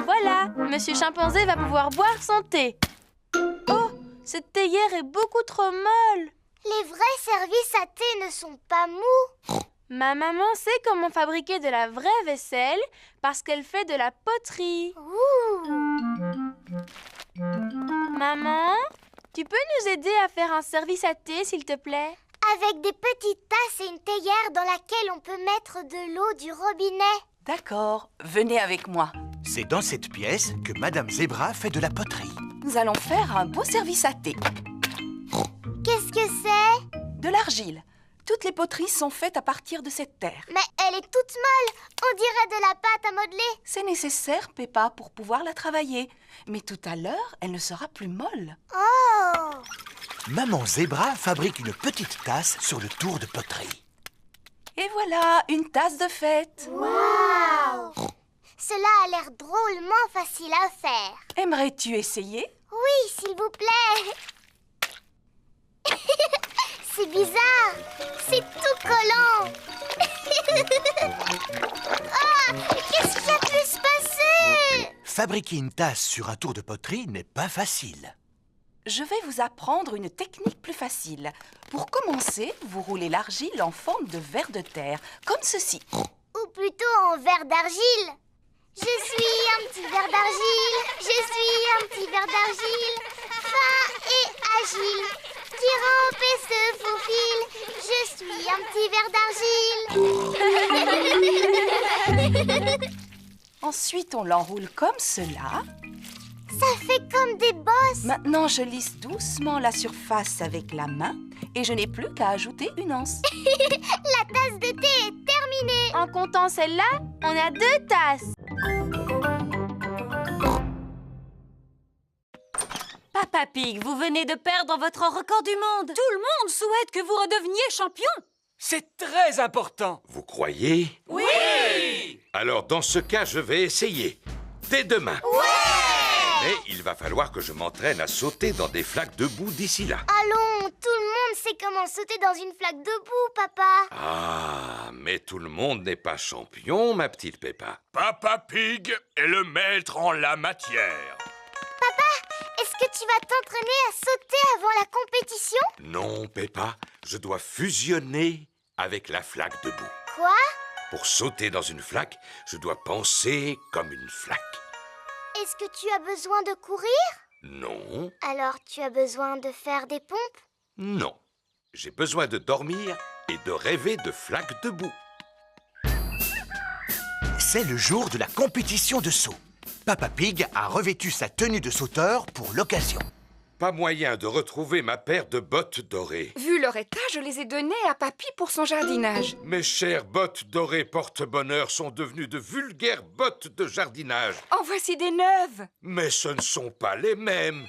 Voilà, Monsieur Chimpanzé va pouvoir boire son thé. Oh, cette théière est beaucoup trop molle. Les vrais services à thé ne sont pas mous. Ma maman sait comment fabriquer de la vraie vaisselle parce qu'elle fait de la poterie. Maman, tu peux nous aider à faire un service à thé, s'il te plaît? Avec des petites tasses et une théière dans laquelle on peut mettre de l'eau du robinet. D'accord, venez avec moi. C'est dans cette pièce que Madame Zebra fait de la poterie. Nous allons faire un beau service à thé. Qu'est-ce que c'est? De l'argile. Toutes les poteries sont faites à partir de cette terre. Mais elle est toute molle. On dirait de la pâte à modeler. C'est nécessaire, Peppa, pour pouvoir la travailler. Mais tout à l'heure, elle ne sera plus molle. Oh! Maman Zebra fabrique une petite tasse sur le tour de poterie. Et voilà, une tasse de fête. Waouh! Cela a l'air drôlement facile à faire. Aimerais-tu essayer? Oui, s'il vous plaît. C'est bizarre. C'est tout collant. Ah! Qu'est-ce qui a pu se passer? Fabriquer une tasse sur un tour de poterie n'est pas facile. Je vais vous apprendre une technique plus facile. Pour commencer, vous roulez l'argile en forme de ver de terre, comme ceci. Ou plutôt en verre d'argile. Je suis un petit ver d'argile. Je suis un petit ver d'argile. Fin et agile. Qui rampe et se faufile. Je suis un petit ver d'argile. Ensuite, on l'enroule comme cela. Ça fait comme des bosses. Maintenant, je lisse doucement la surface avec la main et je n'ai plus qu'à ajouter une anse. La tasse de thé est terminée. En comptant celle-là, on a 2 tasses. Papa Pig, vous venez de perdre votre record du monde. Tout le monde souhaite que vous redeveniez champion. C'est très important. Vous croyez? Oui! Alors, dans ce cas, je vais essayer. Dès demain. Ouais! Mais il va falloir que je m'entraîne à sauter dans des flaques de boue d'ici là. Allons, tout le monde sait comment sauter dans une flaque de boue, papa. Ah, mais tout le monde n'est pas champion, ma petite Peppa. Papa Pig est le maître en la matière. Papa, est-ce que tu vas t'entraîner à sauter avant la compétition? Non, Peppa, je dois fusionner avec la flaque de boue. Quoi? Pour sauter dans une flaque, je dois penser comme une flaque. Est-ce que tu as besoin de courir? Non, Alors tu as besoin de faire des pompes? non. J'ai besoin de dormir et de rêver de flaques de boue. C'est le jour de la compétition de saut. Papa Pig a revêtu sa tenue de sauteur pour l'occasion. Pas moyen de retrouver ma paire de bottes dorées. Vu leur état, je les ai données à Papy pour son jardinage. Mes chères bottes dorées porte-bonheur sont devenues de vulgaires bottes de jardinage. En voici des neuves. Mais ce ne sont pas les mêmes.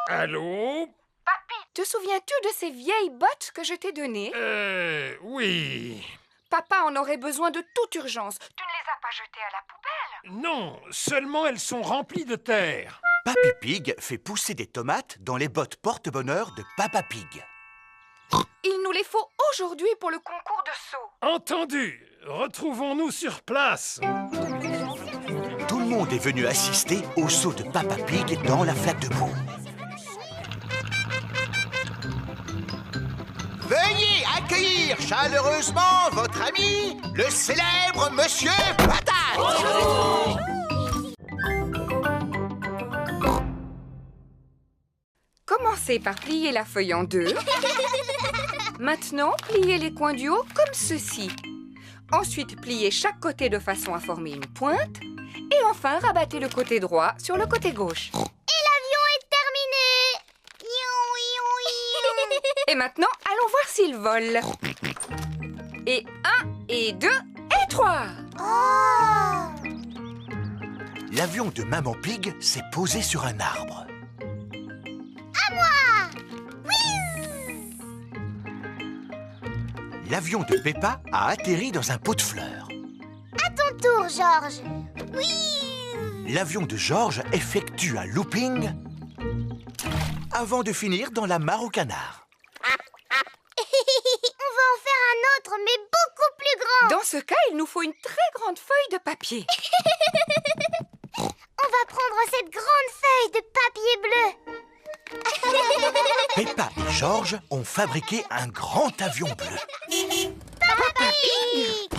Allô? Papy, te souviens-tu de ces vieilles bottes que je t'ai données? Oui. Papa en aurait besoin de toute urgence. Tu ne les as pas jetées à la poubelle? Non, seulement elles sont remplies de terre. Papy Pig fait pousser des tomates dans les bottes porte-bonheur de Papa Pig. Il nous les faut aujourd'hui pour le concours de saut. Entendu. Retrouvons-nous sur place. Tout le monde est venu assister au saut de Papa Pig dans la flaque de boue. Veuillez accueillir chaleureusement votre ami, le célèbre Monsieur Patate. Commencez par plier la feuille en deux. Maintenant, pliez les coins du haut comme ceci. Ensuite, pliez chaque côté de façon à former une pointe. Et enfin, rabattez le côté droit sur le côté gauche. Et l'avion est terminé. Et maintenant, allons voir s'il vole. Et 1, et 2, et 3. Oh! L'avion de Maman Pig s'est posé sur un arbre. À moi! Oui! L'avion de Peppa a atterri dans un pot de fleurs. À ton tour, Georges. Oui! L'avion de Georges effectue un looping avant de finir dans la mare au canard. On va en faire un autre, mais beaucoup plus grand. Dans ce cas, il nous faut une très grande feuille de papier. On va prendre cette grande feuille de papier bleu. Peppa et Georges ont fabriqué un grand avion bleu. Papa Pig!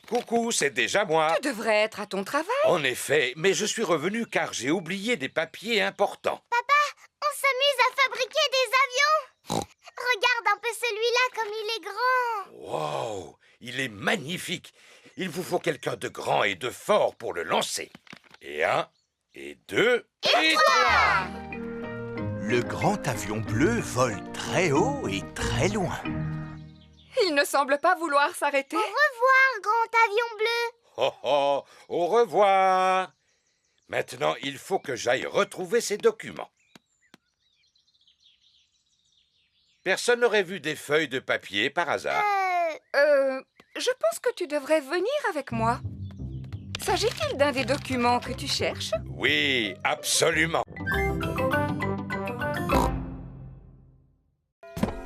Coucou, c'est déjà moi. Tu devrais être à ton travail. En effet, mais je suis revenu car j'ai oublié des papiers importants. Papa, on s'amuse à fabriquer des avions. Regarde un peu celui-là comme il est grand. Wow, il est magnifique. Il vous faut quelqu'un de grand et de fort pour le lancer. Et 1, et 2, et 3. Le grand avion bleu vole très haut et très loin. Il ne semble pas vouloir s'arrêter. Au revoir, grand avion bleu. Oh oh, au revoir. Maintenant, il faut que j'aille retrouver ces documents. Personne n'aurait vu des feuilles de papier par hasard? Je pense que tu devrais venir avec moi. S'agit-il d'un des documents que tu cherches? Oui, absolument.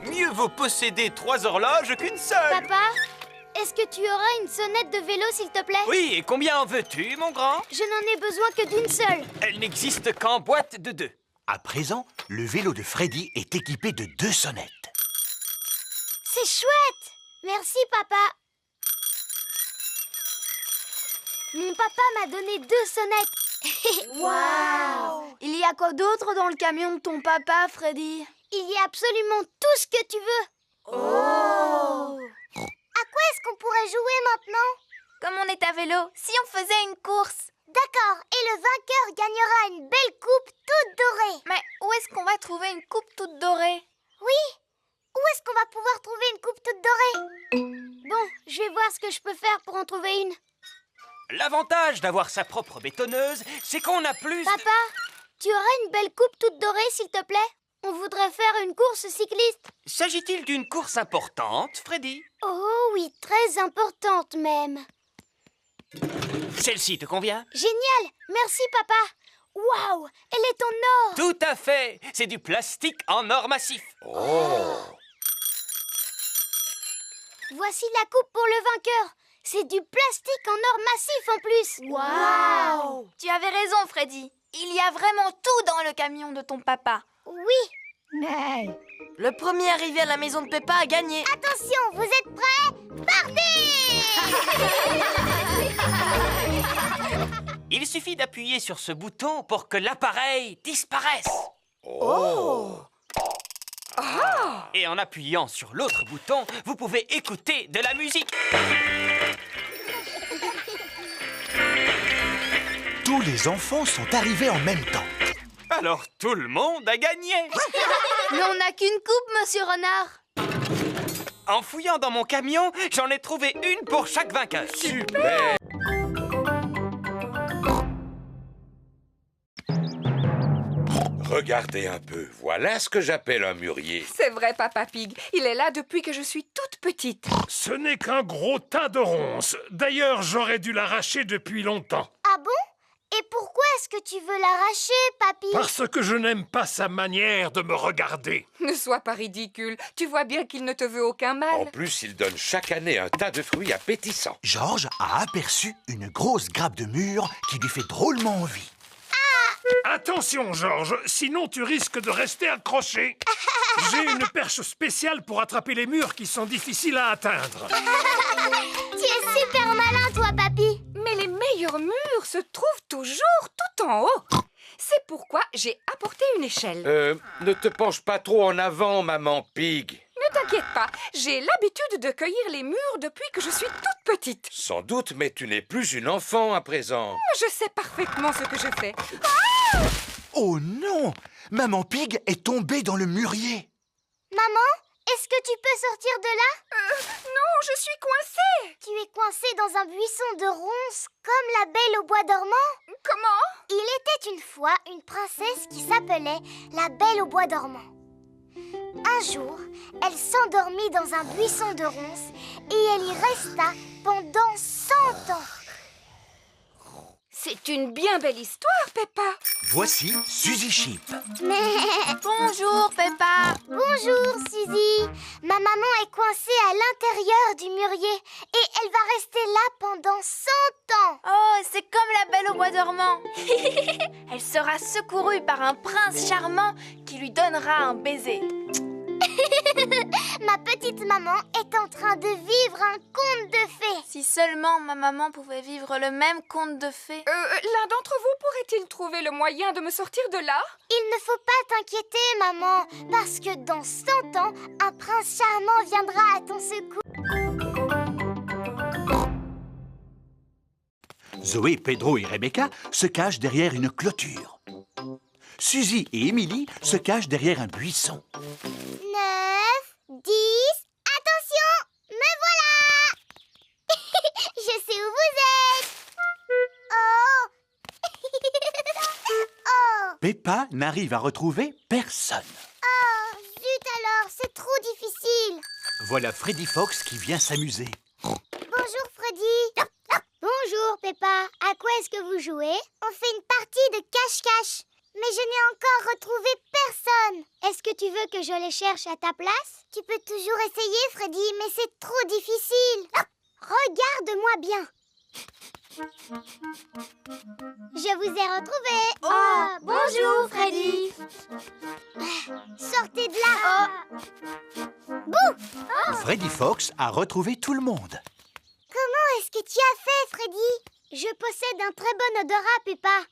Mieux vaut posséder 3 horloges qu'une seule. Papa, est-ce que tu auras une sonnette de vélo, s'il te plaît? Oui, et combien en veux-tu, mon grand? Je n'en ai besoin que d'une seule. Elle n'existe qu'en boîte de 2. À présent, le vélo de Freddy est équipé de 2 sonnettes. C'est chouette. Merci, papa. Mon papa m'a donné 2 sonnettes. Waouh! Il y a quoi d'autre dans le camion de ton papa, Freddy? Il y a absolument tout ce que tu veux. Oh! À quoi est-ce qu'on pourrait jouer maintenant? Comme on est à vélo, si on faisait une course. D'accord, et le vainqueur gagnera une belle coupe toute dorée. Mais où est-ce qu'on va trouver une coupe toute dorée? Oui, où est-ce qu'on va pouvoir trouver une coupe toute dorée? Bon, je vais voir ce que je peux faire pour en trouver une. L'avantage d'avoir sa propre bétonneuse, c'est qu'on a plus... Papa, tu aurais une belle coupe toute dorée, s'il te plaît? On voudrait faire une course cycliste. S'agit-il d'une course importante, Freddy? Oh oui, très importante même. Celle-ci te convient? Génial, merci papa. Waouh, elle est en or. Tout à fait. C'est du plastique en or massif. Oh! Voici la coupe pour le vainqueur. C'est du plastique en or massif en plus. Waouh! Tu avais raison, Freddy. Il y a vraiment tout dans le camion de ton papa. Oui. Le premier arrivé à la maison de Peppa a gagné. Attention, vous êtes prêts? Partez! Il suffit d'appuyer sur ce bouton pour que l'appareil disparaisse. Oh! Ah! Et en appuyant sur l'autre bouton, vous pouvez écouter de la musique. Tous les enfants sont arrivés en même temps. Alors tout le monde a gagné. Mais on n'a qu'une coupe, monsieur Renard. En fouillant dans mon camion, j'en ai trouvé une pour chaque vainqueur. Super! Regardez un peu, voilà ce que j'appelle un mûrier. C'est vrai, Papa Pig. Il est là depuis que je suis toute petite. Ce n'est qu'un gros tas de ronces. D'ailleurs, j'aurais dû l'arracher depuis longtemps. Ah bon? Et pourquoi est-ce que tu veux l'arracher, papy? Parce que je n'aime pas sa manière de me regarder. Ne sois pas ridicule. Tu vois bien qu'il ne te veut aucun mal. En plus, il donne chaque année un tas de fruits appétissants. Georges a aperçu une grosse grappe de mûres qui lui fait drôlement envie. Attention, Georges, sinon tu risques de rester accroché. J'ai une perche spéciale pour attraper les murs qui sont difficiles à atteindre. Tu es super malin, toi, papy. Mais les meilleurs murs se trouvent toujours tout en haut. C'est pourquoi j'ai apporté une échelle. Ne te penche pas trop en avant, maman Pig. Ne t'inquiète pas, j'ai l'habitude de cueillir les mûres depuis que je suis toute petite. Sans doute, mais tu n'es plus une enfant à présent. Je sais parfaitement ce que je fais. Oh non! Maman Pig est tombée dans le mûrier. Maman, est-ce que tu peux sortir de là? Non, je suis coincée. Tu es coincée dans un buisson de ronces comme la Belle au bois dormant? Comment? Il était une fois une princesse qui s'appelait la Belle au bois dormant. Un jour, elle s'endormit dans un buisson de ronces et elle y resta pendant 100 ans. C'est une bien belle histoire, Peppa. Voici Suzy Sheep. Bonjour, Peppa. Bonjour, Suzy. Ma maman est coincée à l'intérieur du mûrier et elle va rester là pendant 100 ans. Oh, c'est comme la Belle au bois dormant. Elle sera secourue par un prince charmant qui lui donnera un baiser. Ma petite maman est en train de vivre un conte de fées. Si seulement ma maman pouvait vivre le même conte de fées. L'un d'entre vous pourrait-il trouver le moyen de me sortir de là? Il ne faut pas t'inquiéter, maman, parce que dans 100 ans, un prince charmant viendra à ton secours. Zoé, Pedro et Rebecca se cachent derrière une clôture. Suzy et Émilie se cachent derrière un buisson. 9, 10, attention, me voilà. Je sais où vous êtes. Oh. Peppa n'arrive à retrouver personne. Oh, zut alors, c'est trop difficile. Voilà Freddy Fox qui vient s'amuser. Bonjour Freddy. Bonjour Peppa. À quoi est-ce que vous jouez? On fait une partie de cache-cache. Mais je n'ai encore retrouvé personne. Est-ce que tu veux que je les cherche à ta place? Tu peux toujours essayer, Freddy, mais c'est trop difficile. Regarde-moi bien. Je vous ai retrouvé. Oh, bonjour, Freddy. Sortez de là. Bouh! Freddy Fox a retrouvé tout le monde. Comment est-ce que tu as fait, Freddy? Je possède un très bon odorat, Peppa.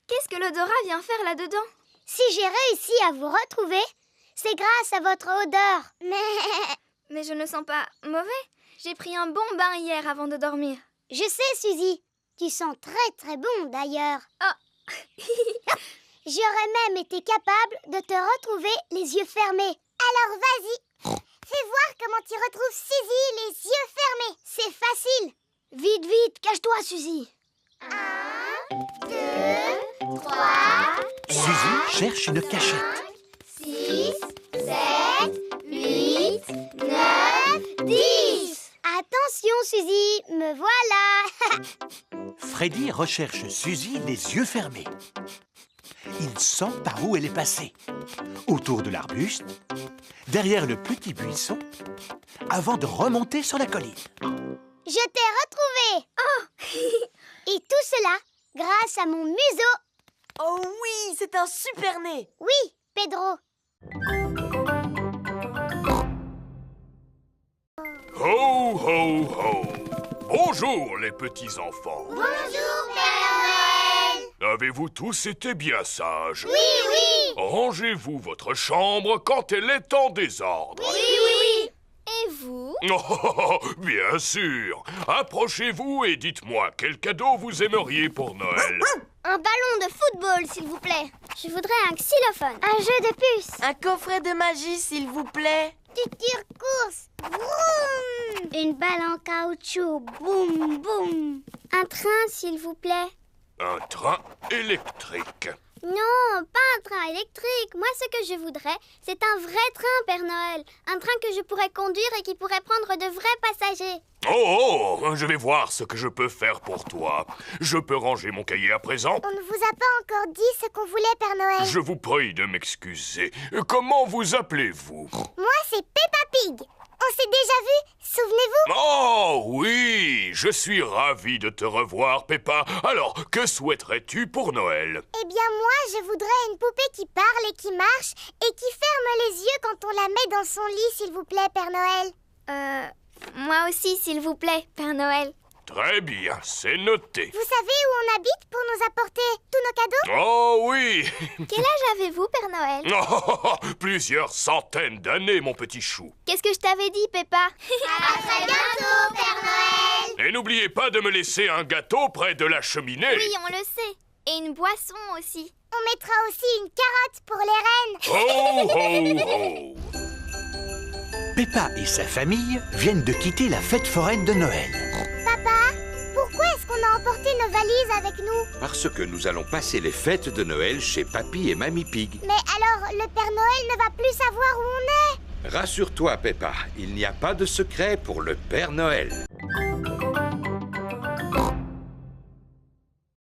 Qu'est-ce que l'odorat vient faire là-dedans? Si j'ai réussi à vous retrouver, c'est grâce à votre odeur. Mais je ne sens pas mauvais. J'ai pris un bon bain hier avant de dormir. Je sais, Suzy. Tu sens très très bon d'ailleurs. Oh. J'aurais même été capable de te retrouver les yeux fermés. Alors vas-y, fais voir comment tu retrouves Suzy les yeux fermés. C'est facile. Vite, vite, cache-toi, Suzy. 1, 2, 3, Suzy cherche une cachette. 6, 7, 8, 9, 10. Attention, Suzy, me voilà. Freddy recherche Suzy les yeux fermés. Il sent par où elle est passée. Autour de l'arbuste, derrière le petit buisson, avant de remonter sur la colline. Je t'ai retrouvé. Oh. Et tout cela grâce à mon museau. Oh oui, c'est un super nez. Oui, Pedro. Ho, ho, ho. Bonjour, les petits-enfants. Bonjour, Père Noël. Avez-vous tous été bien sages? Oui, oui. Rangez-vous votre chambre quand elle est en désordre. Oui, oui, oui. Et vous? Oh, bien sûr. Approchez-vous et dites-moi quel cadeau vous aimeriez pour Noël. Un ballon de football, s'il vous plaît. Je voudrais un xylophone. Un jeu de puces. Un coffret de magie, s'il vous plaît. Du tire-course. Vroom. Une balle en caoutchouc. Boum, boum. Un train, s'il vous plaît. Un train électrique. Non, pas un train électrique. Moi, ce que je voudrais, c'est un vrai train, Père Noël. Un train que je pourrais conduire et qui pourrait prendre de vrais passagers. Oh, je vais voir ce que je peux faire pour toi. Je peux ranger mon cahier à présent? On ne vous a pas encore dit ce qu'on voulait, Père Noël. Je vous prie de m'excuser. Comment vous appelez-vous? Moi, c'est Peppa Pig. On s'est déjà vu, souvenez-vous? Oh oui, je suis ravi de te revoir, Peppa. Alors, que souhaiterais-tu pour Noël? Eh bien, moi, je voudrais une poupée qui parle et qui marche et qui ferme les yeux quand on la met dans son lit, s'il vous plaît, Père Noël. Moi aussi, s'il vous plaît, Père Noël. Très bien, c'est noté. Vous savez où on habite pour nous apporter tous nos cadeaux? Oh oui. Quel âge avez-vous, Père Noël? Oh, plusieurs centaines d'années, mon petit chou. Qu'est-ce que je t'avais dit, Peppa? À très bientôt, Père Noël. Et n'oubliez pas de me laisser un gâteau près de la cheminée. Oui, on le sait. Et une boisson aussi. On mettra aussi une carotte pour les reines. Ho, ho, ho. Peppa et sa famille viennent de quitter la fête foraine de Noël. Papa, pourquoi est-ce qu'on a emporté nos valises avec nous? Parce que nous allons passer les fêtes de Noël chez Papy et Mamie Pig. Mais alors, le Père Noël ne va plus savoir où on est. Rassure-toi, Peppa, il n'y a pas de secret pour le Père Noël.